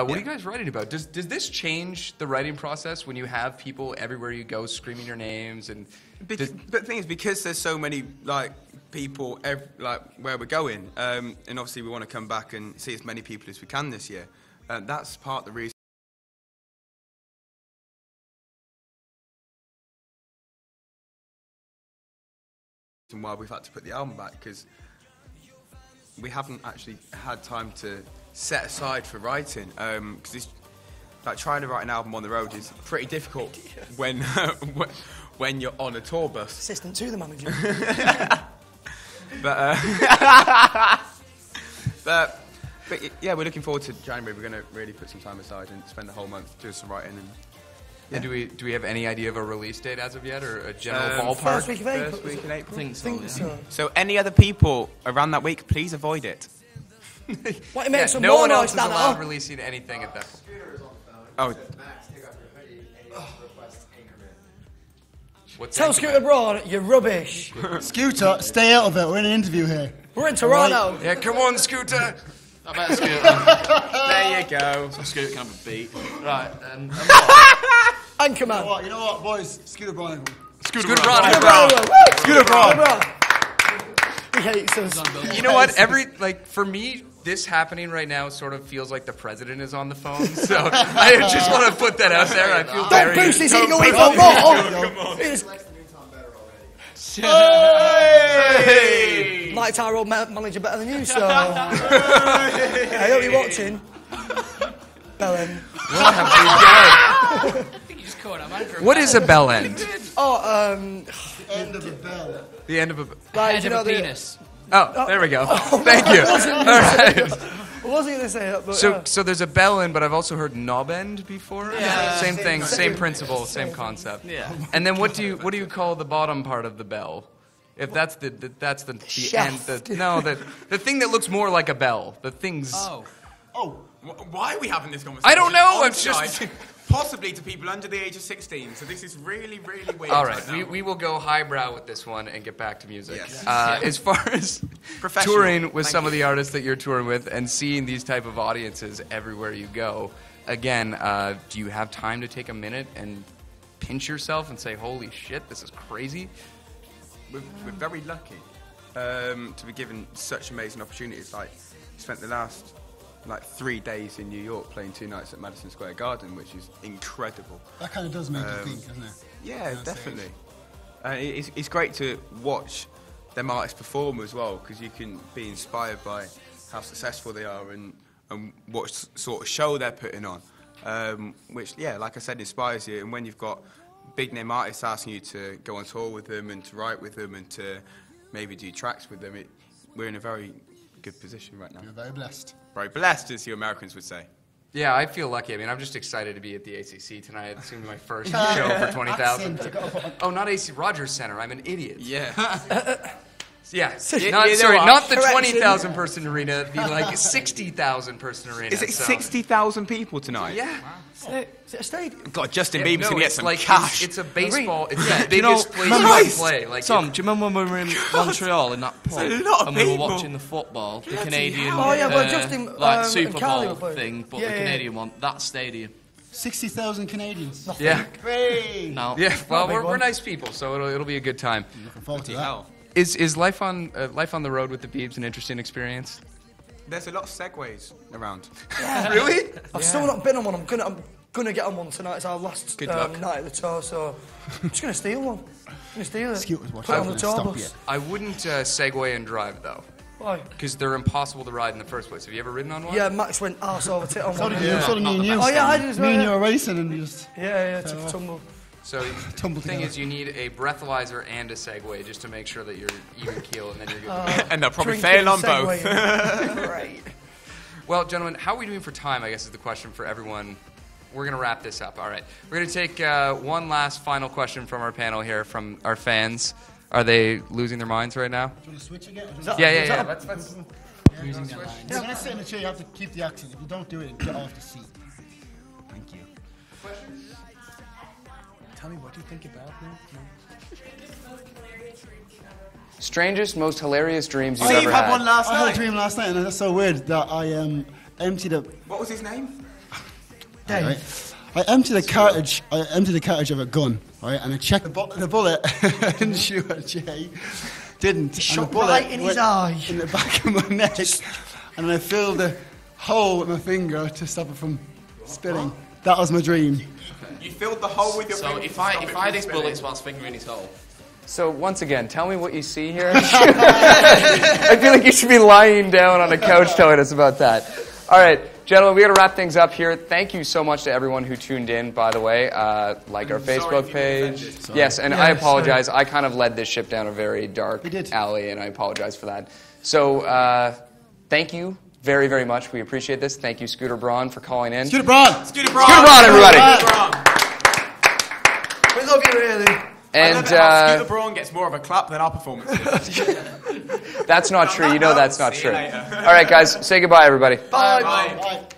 What are you guys writing about? Does this change the writing process when you have people everywhere you go screaming your names? And but the thing is, because there's so many people where we're going, and obviously we want to come back and see as many people as we can this year. That's part of the reason why we've had to put the album back, because we haven't actually had time to set aside for writing, because it's like trying to write an album on the road is pretty difficult when you're on a tour bus. Assistant to the manager. but yeah, we're looking forward to January. We're going to really put some time aside and spend the whole month doing some writing. And do we have any idea of a release date as of yet, or a general ballpark? First week of April. First week in April. I think so. So any other people around that week, please avoid it. What you make some no more one noise, else is allowed Dan? releasing anything at that point. Oh. Tell Scooter Braun, you're rubbish. Scooter, stay out of it. We're in an interview here. We're in Toronto. Yeah, come on, Scooter. I bet Scooter. There you go. So Scooter can have a beat. Right. Anchorman. You know what, boys? Scooter Braun. Scooter Braun. Scooter Braun. He hates us. You know what? For me, this happening right now sort of feels like the president is on the phone. So I just want to put that out there. I feel Don't boost his ego even more. Hey! Like Tyrone manager better than you, so I hope you're watching. Bellend. What have we done? What is a bell end? End of the bell. The end of a... Like, Head of a penis. Oh, there we go. Thank you. All right. I wasn't going to say that, but... So there's a bell end, but I've also heard knob end before. Yeah. Same thing, same principle, same concept. Yeah. And then what do you call the bottom part of the bell? If that's the Shaft. end, the thing that looks more like a bell. The things. Oh, why are we having this conversation? I don't know. I'm Outside, just possibly to people under the age of 16. So this is really, really weird. all right. now. We will go highbrow with this one and get back to music. Yes. As far as Professional. touring with Thank some of you. the artists that you're touring with and seeing these type of audiences everywhere you go, again, do you have time to take a minute and pinch yourself and say, "Holy shit, this is crazy"? We're very lucky to be given such amazing opportunities. Like, spent the last 3 days in New York playing 2 nights at Madison Square Garden, which is incredible. That kind of does make you think, doesn't it? Yeah, definitely. It's great to watch them artists perform as well, because you can be inspired by how successful they are and what sort of show they're putting on, which, yeah, like I said, inspires you. And when you've got big name artists asking you to go on tour with them and to write with them and to maybe do tracks with them, we're in a very good position right now. You're very blessed. Very blessed, as you Americans would say. Yeah, I feel lucky. I mean, I'm just excited to be at the ACC tonight. It's going to be my first show for 20,000. Oh, not AC Rogers Center. I'm an idiot. Yeah. Yeah, Yeah, not the Correction. 20,000 person arena, the 60,000 person arena. Is it so. 60,000 people tonight? Yeah. Is it a stadium? God, Justin Yeah, Bieber's no, going to get it's some like cash. It's a baseball. It's the Do you know- biggest place you can Christ! play. Like Tom, do you remember when we were in Montreal in that pub a lot of and we were people. watching the football, the Canadian hell. Oh, yeah, but Justin, like and Super Carly Bowl were playing. thing, but Yeah, the yeah. Canadian one, that stadium. 60,000 Canadians. Yeah. Hey! No. Yeah. Well, big we're one. nice people, so it'll be a good time. Looking forward to that. Hell. Is life on the road with the Biebs an interesting experience? There's a lot of segues around. Really? I've still not been on one. I'm gonna get on one tonight. It's our last Good luck. night of the tour, so I'm just gonna steal one. Gonna steal it. Scooter's watching. Put it on the Don't tour stop bus. yet. I wouldn't segue and drive though, Why? because they're impossible to ride in the first place. Have you ever ridden on one? Yeah, Max went arse over tit on So one. did you. So did me and you. Oh, yeah, I did as well, Me and yeah. you were racing and you just... Yeah, took a tumble. So Tumble the thing together. is, you need a breathalyzer and a Segway just to make sure that you're even keel, and then you're good. And they'll probably Drinking fail on Segway. both. Right. Well, gentlemen, how are we doing for time? I guess is the question for everyone. We're going to wrap this up. All right. We're going to take one last final question from our panel here, from our fans. Are they losing their minds right now? Do you want to switch again? Yeah. Let's You're going to sit in the chair, you have to keep the accent. If you don't do it, get off the seat. Thank you. Tell me, what do you think about me? Strangest, most hilarious dreams you've Oh, ever you've had one last I had a night. dream last night, and that's so weird that I emptied a What was his name? Right? I emptied the cartridge. Of a gun, right? And I checked the bullet didn't shoot at Jay. Didn't. He shot right in his eye. In the back of my neck, and I filled a hole with my finger to stop it from spilling. That was my dream. You filled the hole with your So finger. if I had his bullets whilst fingering his hole. So once again, tell me what you see here. I feel like you should be lying down on a couch telling us about that. All right, gentlemen, we got to wrap things up here. Thank you so much to everyone who tuned in, by the way. Like our Facebook page. Yes, and I apologize. I kind of led this ship down a very dark alley, and I apologize for that. So thank you very, very much. We appreciate this. Thank you, Scooter Braun, for calling in. Scooter Braun! Scooter Braun! Scooter Braun, everybody! We love you, really. And Scooter Braun gets more of a clap than our performance. that's not true. You know that's not See true. you later. All right, guys, say goodbye, everybody. Bye. Bye.